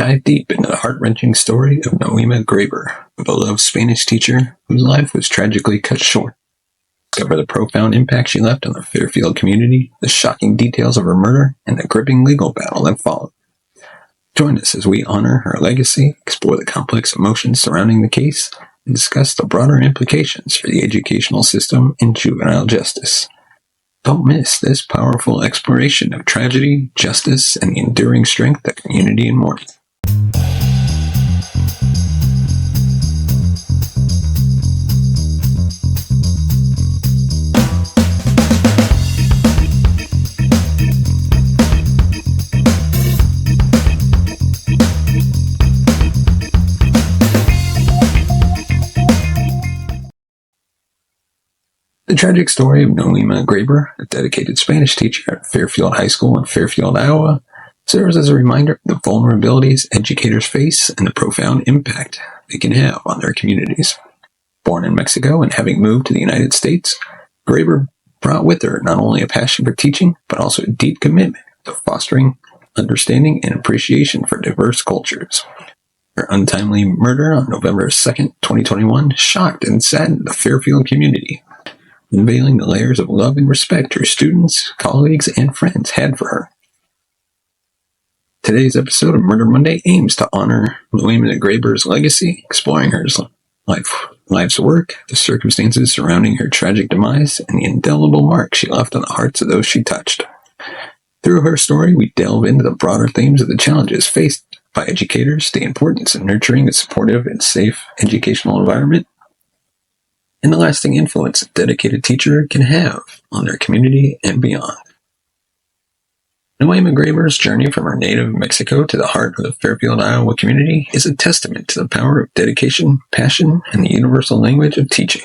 dive deep into the heart-wrenching story of Nohema Graber, a beloved Spanish teacher whose life was tragically cut short. Discover the profound impact she left on the Fairfield community, the shocking details of her murder, and the gripping legal battle that followed. Join us as we honor her legacy, explore the complex emotions surrounding the case, and discuss the broader implications for the educational system and juvenile justice. Don't miss this powerful exploration of tragedy, justice, and the enduring strength of community and mourning. The tragic story of Nohema Graber, a dedicated Spanish teacher at Fairfield High School in Fairfield, Iowa, serves as a reminder of the vulnerabilities educators face and the profound impact they can have on their communities. Born in Mexico and having moved to the United States, Graber brought with her not only a passion for teaching, but also a deep commitment to fostering understanding and appreciation for diverse cultures. Her untimely murder on November 2nd, 2021, shocked and saddened the Fairfield community, unveiling the layers of love and respect her students, colleagues, and friends had for her. Today's episode of Murder Monday aims to honor Nohema Graber's legacy, exploring her life's work, the circumstances surrounding her tragic demise, and the indelible mark she left on the hearts of those she touched. Through her story, we delve into the broader themes of the challenges faced by educators, the importance of nurturing a supportive and safe educational environment, and the lasting influence a dedicated teacher can have on their community and beyond. Nohema Graber's journey from her native Mexico to the heart of the Fairfield, Iowa community is a testament to the power of dedication, passion, and the universal language of teaching.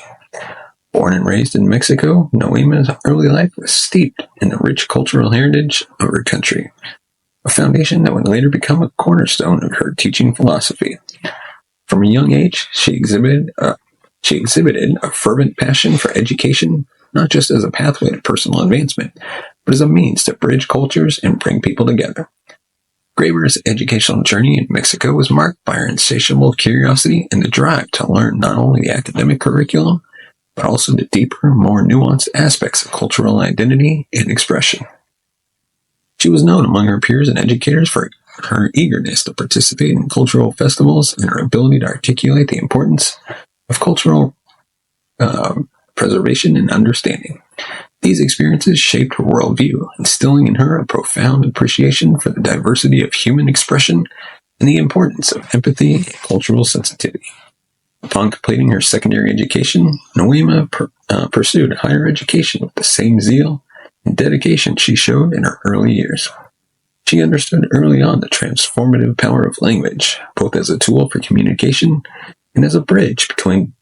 Born and raised in Mexico, Nohema's early life was steeped in the rich cultural heritage of her country, a foundation that would later become a cornerstone of her teaching philosophy. From a young age, she exhibited a fervent passion for education, not just as a pathway to personal advancement, but as a means to bridge cultures and bring people together. Graber's educational journey in Mexico was marked by her insatiable curiosity and the drive to learn not only the academic curriculum, but also the deeper, more nuanced aspects of cultural identity and expression. She was known among her peers and educators for her eagerness to participate in cultural festivals and her ability to articulate the importance of cultural preservation and understanding. These experiences shaped her worldview, instilling in her a profound appreciation for the diversity of human expression and the importance of empathy and cultural sensitivity. Upon completing her secondary education, Nohema pursued higher education with the same zeal and dedication she showed in her early years. She understood early on the transformative power of language, both as a tool for communication and as a bridge between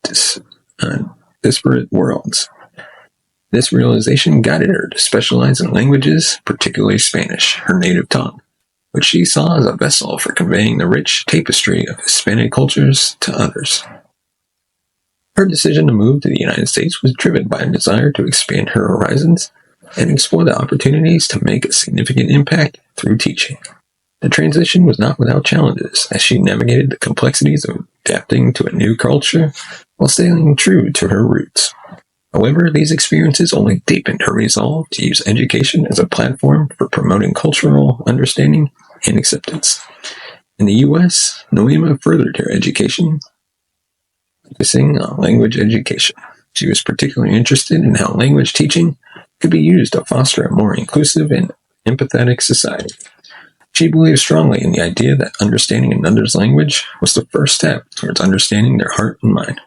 disparate worlds. This realization guided her to specialize in languages, particularly Spanish, her native tongue, which she saw as a vessel for conveying the rich tapestry of Hispanic cultures to others. Her decision to move to the United States was driven by a desire to expand her horizons and explore the opportunities to make a significant impact through teaching. The transition was not without challenges, as she navigated the complexities of adapting to a new culture while staying true to her roots. However, these experiences only deepened her resolve to use education as a platform for promoting cultural understanding and acceptance. In the U.S., Nohema furthered her education, focusing on language education. She was particularly interested in how language teaching could be used to foster a more inclusive and empathetic society. She believed strongly in the idea that understanding another's language was the first step towards understanding their heart and mind,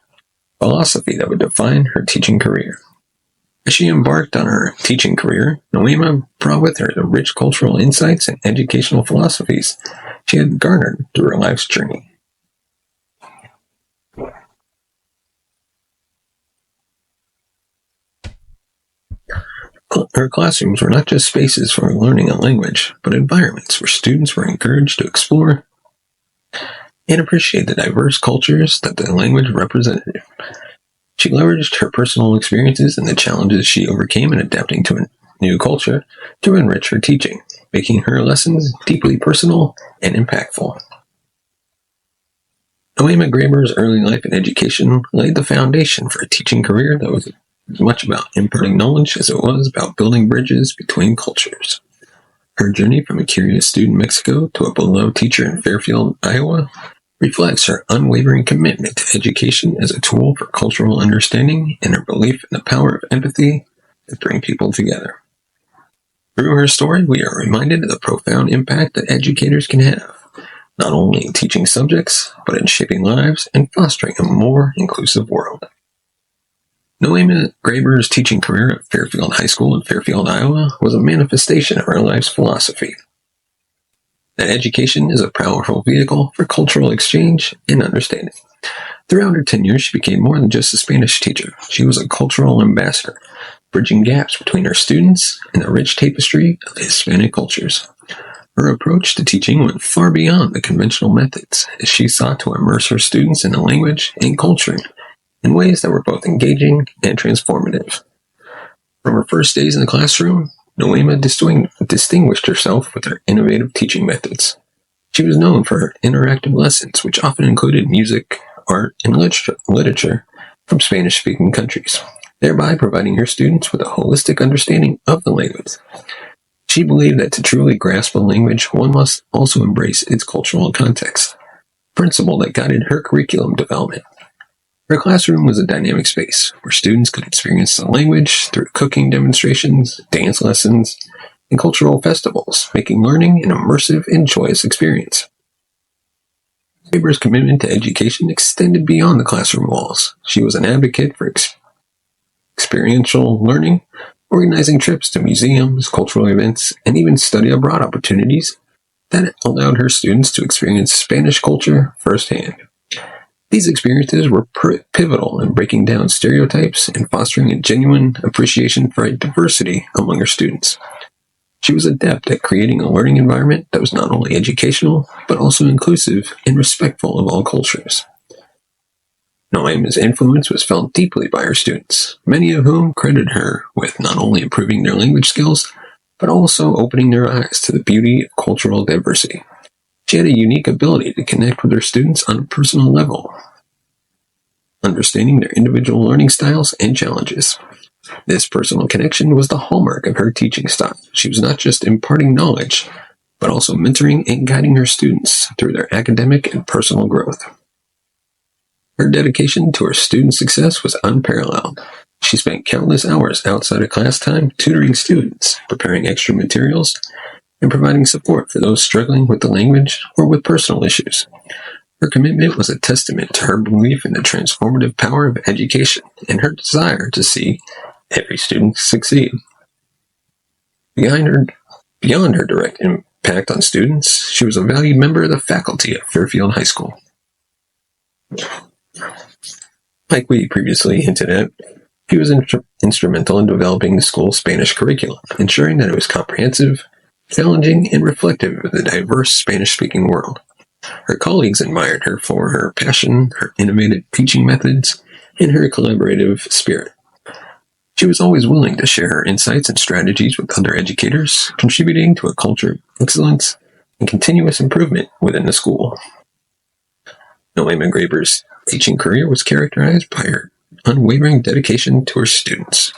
a philosophy that would define her teaching career. As she embarked on her teaching career, Nohema brought with her the rich cultural insights and educational philosophies she had garnered through her life's journey. Her classrooms were not just spaces for learning a language, but environments where students were encouraged to explore and appreciate the diverse cultures that the language represented. She leveraged her personal experiences and the challenges she overcame in adapting to a new culture to enrich her teaching, making her lessons deeply personal and impactful. Nohema Graber's early life and education laid the foundation for a teaching career that was as much about imparting knowledge as it was about building bridges between cultures. Her journey from a curious student in Mexico to a beloved teacher in Fairfield, Iowa, reflects her unwavering commitment to education as a tool for cultural understanding and her belief in the power of empathy to bring people together. Through her story, we are reminded of the profound impact that educators can have, not only in teaching subjects, but in shaping lives and fostering a more inclusive world. Nohema Graber's teaching career at Fairfield High School in Fairfield, Iowa, was a manifestation of her life's philosophy, that education is a powerful vehicle for cultural exchange and understanding. Throughout her tenure, she became more than just a Spanish teacher. She was a cultural ambassador, bridging gaps between her students and the rich tapestry of Hispanic cultures. Her approach to teaching went far beyond the conventional methods, as she sought to immerse her students in the language and culture in ways that were both engaging and transformative. From her first days in the classroom, Nohema distinguished herself with her innovative teaching methods. She was known for her interactive lessons, which often included music, art, and literature from Spanish-speaking countries, thereby providing her students with a holistic understanding of the language. She believed that to truly grasp a language, one must also embrace its cultural context, a principle that guided her curriculum development. Her classroom was a dynamic space where students could experience the language through cooking demonstrations, dance lessons, and cultural festivals, making learning an immersive and joyous experience. Graber's commitment to education extended beyond the classroom walls. She was an advocate for experiential learning, organizing trips to museums, cultural events, and even study abroad opportunities that allowed her students to experience Spanish culture firsthand. These experiences were pivotal in breaking down stereotypes and fostering a genuine appreciation for diversity among her students. She was adept at creating a learning environment that was not only educational, but also inclusive and respectful of all cultures. Nohema's influence was felt deeply by her students, many of whom credited her with not only improving their language skills, but also opening their eyes to the beauty of cultural diversity. She had a unique ability to connect with her students on a personal level, understanding their individual learning styles and challenges. This personal connection was the hallmark of her teaching style. She was not just imparting knowledge, but also mentoring and guiding her students through their academic and personal growth. Her dedication to her students' success was unparalleled. She spent countless hours outside of class time tutoring students, preparing extra materials, and providing support for those struggling with the language or with personal issues. Her commitment was a testament to her belief in the transformative power of education and her desire to see every student succeed. Beyond her direct impact on students, she was a valued member of the faculty at Fairfield High School. Like we previously hinted at, she was instrumental in developing the school's Spanish curriculum, ensuring that it was comprehensive, challenging, and reflective of the diverse Spanish-speaking world. Her colleagues admired her for her passion, her innovative teaching methods, and her collaborative spirit. She was always willing to share her insights and strategies with other educators, contributing to a culture of excellence and continuous improvement within the school. Nohema Graber's teaching career was characterized by her unwavering dedication to her students.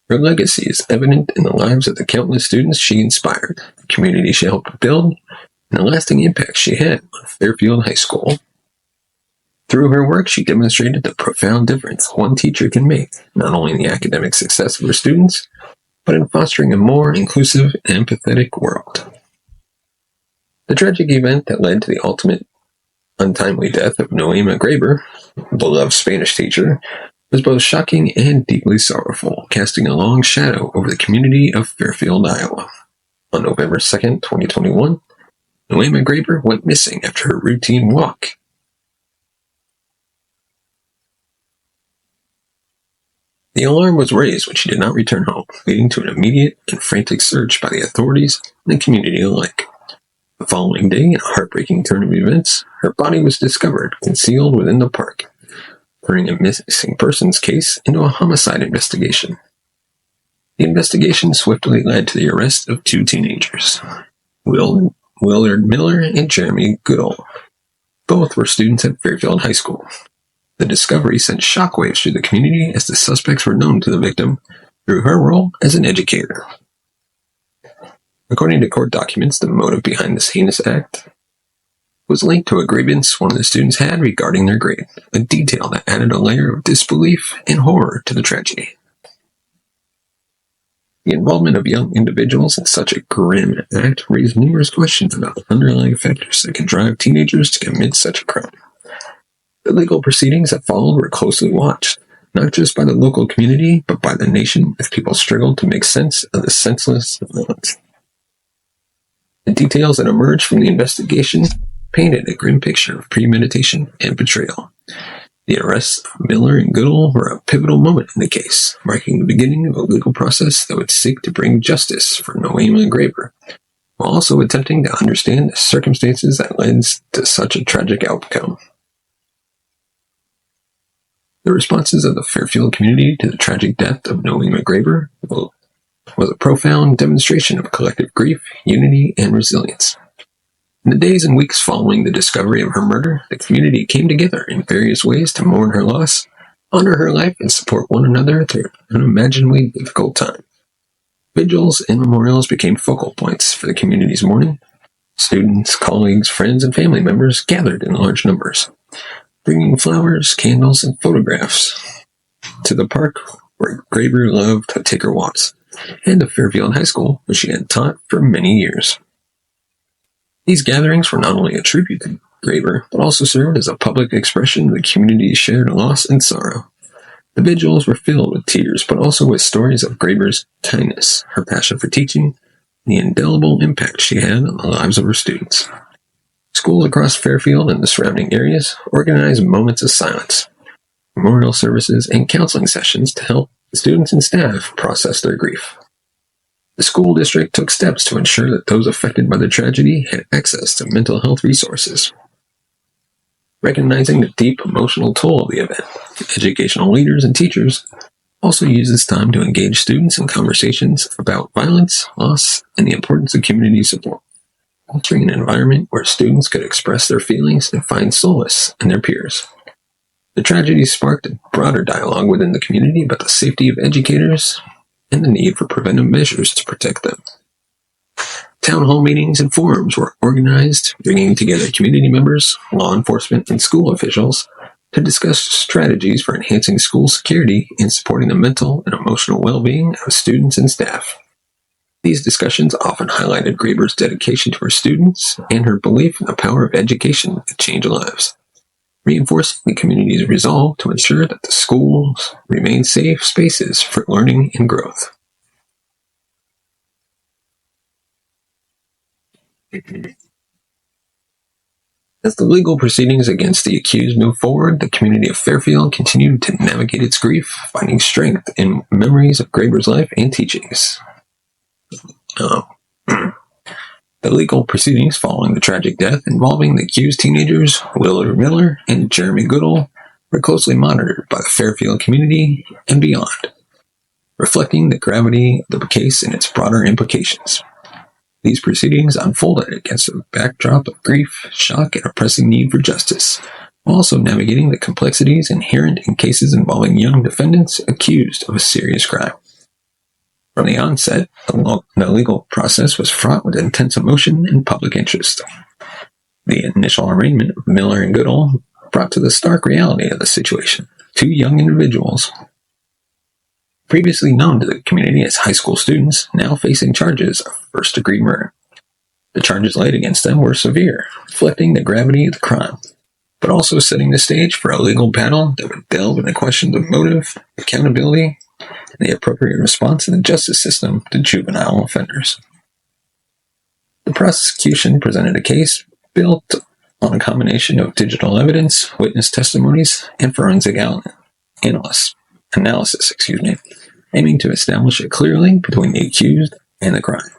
Her legacy is evident in the lives of the countless students she inspired, the community she helped build, and the lasting impact she had on Fairfield High School. Through her work, she demonstrated the profound difference one teacher can make, not only in the academic success of her students, but in fostering a more inclusive and empathetic world. The tragic event that led to the ultimate untimely death of Nohema Graber, beloved Spanish teacher, was both shocking and deeply sorrowful, casting a long shadow over the community of Fairfield, Iowa. On November 2nd, 2021, Nohema Graber went missing after her routine walk. The alarm was raised when she did not return home, leading to an immediate and frantic search by the authorities and the community alike. The following day, in a heartbreaking turn of events, her body was discovered concealed within the park, turning a missing persons case into a homicide investigation. The investigation swiftly led to the arrest of two teenagers, Willard Miller and Jeremy Goodall. Both were students at Fairfield High School. The discovery sent shockwaves through the community as the suspects were known to the victim through her role as an educator. According to court documents, the motive behind this heinous act was linked to a grievance one of the students had regarding their grade, a detail that added a layer of disbelief and horror to the tragedy. The involvement of young individuals in such a grim act raised numerous questions about the underlying factors that can drive teenagers to commit such a crime. The legal proceedings that followed were closely watched, not just by the local community, but by the nation as people struggled to make sense of the senseless violence. The details that emerged from the investigation painted a grim picture of premeditation and betrayal. The arrests of Miller and Goodall were a pivotal moment in the case, marking the beginning of a legal process that would seek to bring justice for Nohema and Graber, while also attempting to understand the circumstances that led to such a tragic outcome. The responses of the Fairfield community to the tragic death of Nohema Graber was a profound demonstration of collective grief, unity, and resilience. In the days and weeks following the discovery of her murder, the community came together in various ways to mourn her loss, honor her life, and support one another through an unimaginably difficult time. Vigils and memorials became focal points for the community's mourning. Students, colleagues, friends, and family members gathered in large numbers, bringing flowers, candles, and photographs to the park where Graber loved to take her walks, and to Fairfield High School, where she had taught for many years. These gatherings were not only a tribute to Graber, but also served as a public expression of the community's shared loss and sorrow. The vigils were filled with tears, but also with stories of Graber's kindness, her passion for teaching, and the indelible impact she had on the lives of her students. Schools across Fairfield and the surrounding areas organized moments of silence, memorial services, and counseling sessions to help students and staff process their grief. The school district took steps to ensure that those affected by the tragedy had access to mental health resources. Recognizing the deep emotional toll of the event, educational leaders and teachers also used this time to engage students in conversations about violence, loss, and the importance of community support, fostering an environment where students could express their feelings and find solace in their peers. The tragedy sparked a broader dialogue within the community about the safety of educators and the need for preventive measures to protect them. Town hall meetings and forums were organized, bringing together community members, law enforcement, and school officials to discuss strategies for enhancing school security and supporting the mental and emotional well-being of students and staff. These discussions often highlighted Graber's dedication to her students and her belief in the power of education to change lives, reinforcing the community's resolve to ensure that the schools remain safe spaces for learning and growth. As the legal proceedings against the accused moved forward, the community of Fairfield continued to navigate its grief, finding strength in memories of Graber's life and teachings. The legal proceedings following the tragic death involving the accused teenagers, Willard Miller and Jeremy Goodall, were closely monitored by the Fairfield community and beyond, reflecting the gravity of the case and its broader implications. These proceedings unfolded against a backdrop of grief, shock, and a pressing need for justice, while also navigating the complexities inherent in cases involving young defendants accused of a serious crime. From the onset, the legal process was fraught with intense emotion and public interest. The initial arraignment of Miller and Goodall brought to the stark reality of the situation. Two young individuals, previously known to the community as high school students, now facing charges of first-degree murder. The charges laid against them were severe, reflecting the gravity of the crime, but also setting the stage for a legal battle that would delve into questions of motive, accountability, and the appropriate response in the justice system to juvenile offenders. The prosecution presented a case built on a combination of digital evidence, witness testimonies, and forensic analysis, aiming to establish a clear link between the accused and the crime.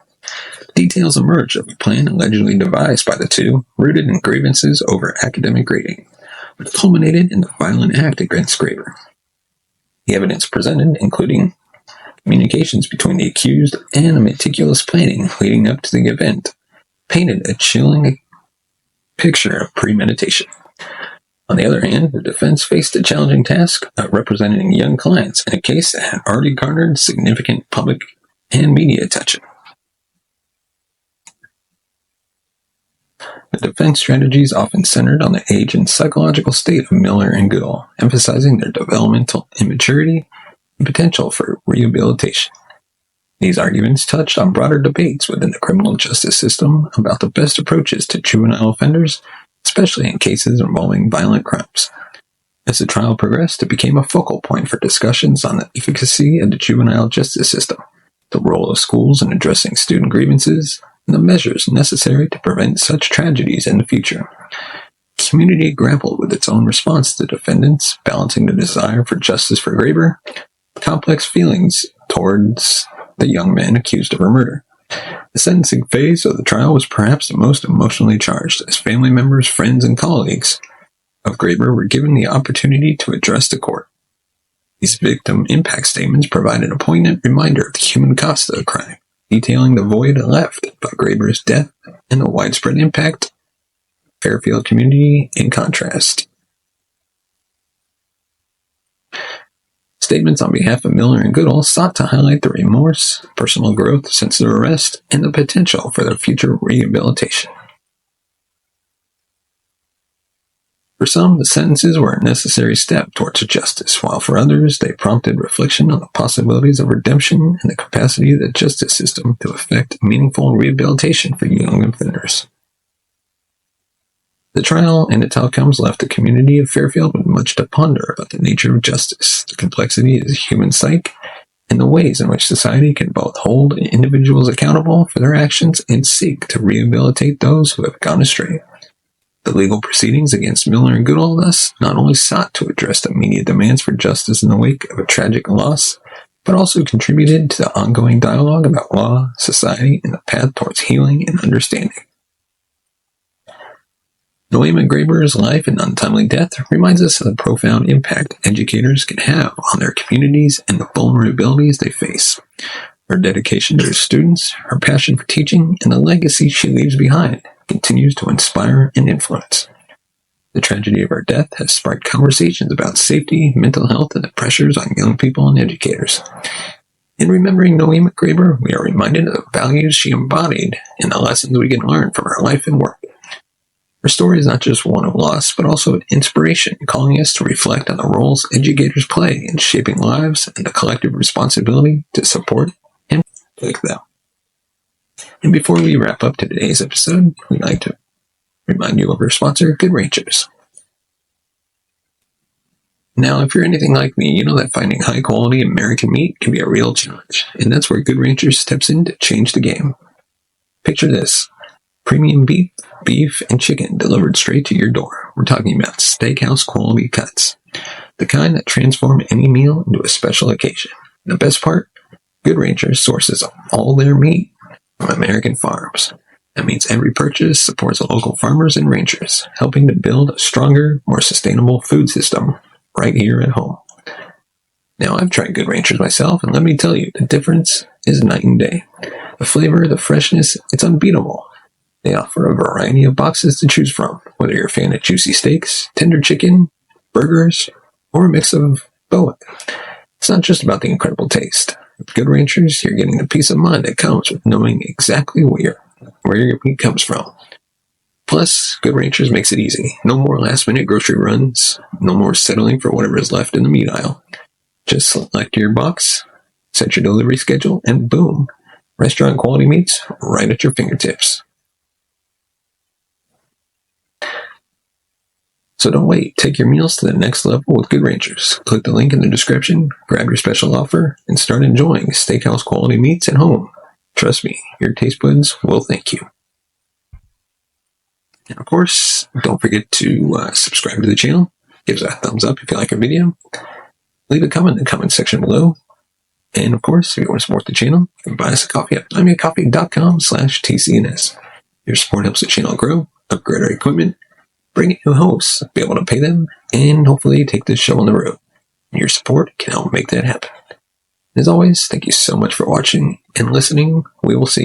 Details emerged of a plan allegedly devised by the two, rooted in grievances over academic grading, which culminated in the violent act against Graber. The evidence presented, including communications between the accused and a meticulous planning leading up to the event, painted a chilling picture of premeditation. On the other hand, the defense faced a challenging task of representing young clients in a case that had already garnered significant public and media attention. The defense strategies often centered on the age and psychological state of Miller and Goodall, emphasizing their developmental immaturity and potential for rehabilitation. These arguments touched on broader debates within the criminal justice system about the best approaches to juvenile offenders, especially in cases involving violent crimes. As the trial progressed, it became a focal point for discussions on the efficacy of the juvenile justice system, the role of schools in addressing student grievances, and the measures necessary to prevent such tragedies in the future. The community grappled with its own response to defendants, balancing the desire for justice for Graber, complex feelings towards the young man accused of her murder. The sentencing phase of the trial was perhaps the most emotionally charged, as family members, friends, and colleagues of Graber were given the opportunity to address the court. These victim impact statements provided a poignant reminder of the human cost of the crime, detailing the void left by Graber's death and the widespread impact of the Fairfield community in contrast. Statements on behalf of Miller and Goodall sought to highlight the remorse, personal growth since their arrest, and the potential for their future rehabilitation. For some, the sentences were a necessary step towards justice, while for others, they prompted reflection on the possibilities of redemption and the capacity of the justice system to effect meaningful rehabilitation for young offenders. The trial and its outcomes left the community of Fairfield with much to ponder about the nature of justice, the complexity of the human psyche, and the ways in which society can both hold individuals accountable for their actions and seek to rehabilitate those who have gone astray. The legal proceedings against Miller and Goodall thus not only sought to address the immediate demands for justice in the wake of a tragic loss, but also contributed to the ongoing dialogue about law, society, and the path towards healing and understanding. Nohema Graber's life and untimely death reminds us of the profound impact educators can have on their communities and the vulnerabilities they face. Her dedication to her students, her passion for teaching, and the legacy she leaves behind continues to inspire and influence. The tragedy of her death has sparked conversations about safety, mental health, and the pressures on young people and educators. In remembering Nohema Graber, we are reminded of the values she embodied and the lessons we can learn from her life and work. Her story is not just one of loss, but also an inspiration, calling us to reflect on the roles educators play in shaping lives and the collective responsibility to support and protect them. And before we wrap up today's episode, we'd like to remind you of our sponsor, Good Ranchers. Now, if you're anything like me, you know that finding high-quality American meat can be a real challenge, and that's where Good Ranchers steps in to change the game. Picture this. Premium beef, and chicken delivered straight to your door. We're talking about steakhouse quality cuts. The kind that transform any meal into a special occasion. The best part? Good Ranchers sources all their meat from American farms. That means every purchase supports local farmers and ranchers, helping to build a stronger, more sustainable food system right here at home. Now, I've tried Good Ranchers myself, and let me tell you, the difference is night and day. The flavor, the freshness, it's unbeatable. They offer a variety of boxes to choose from, whether you're a fan of juicy steaks, tender chicken, burgers, or a mix of both. It's not just about the incredible taste. With Good Ranchers, you're getting the peace of mind that comes with knowing exactly where your meat comes from. Plus, Good Ranchers makes it easy. No more last-minute grocery runs. No more settling for whatever is left in the meat aisle. Just select your box, set your delivery schedule, and boom, restaurant-quality meats right at your fingertips. So don't wait. Take your meals to the next level with Good Ranchers. Click the link in the description, grab your special offer, and start enjoying steakhouse quality meats at home. Trust me, your taste buds will thank you. And of course, don't forget to subscribe to the channel. Give us a thumbs up if you like our video. Leave a comment in the comment section below. And of course, if you want to support the channel, you can buy us a coffee at buymeacoffee.com/TCNS. Your support helps the channel grow, upgrade our equipment, bring in new hosts, be able to pay them, and hopefully take this show on the road. Your support can help make that happen. As always, thank you so much for watching and listening. We will see you.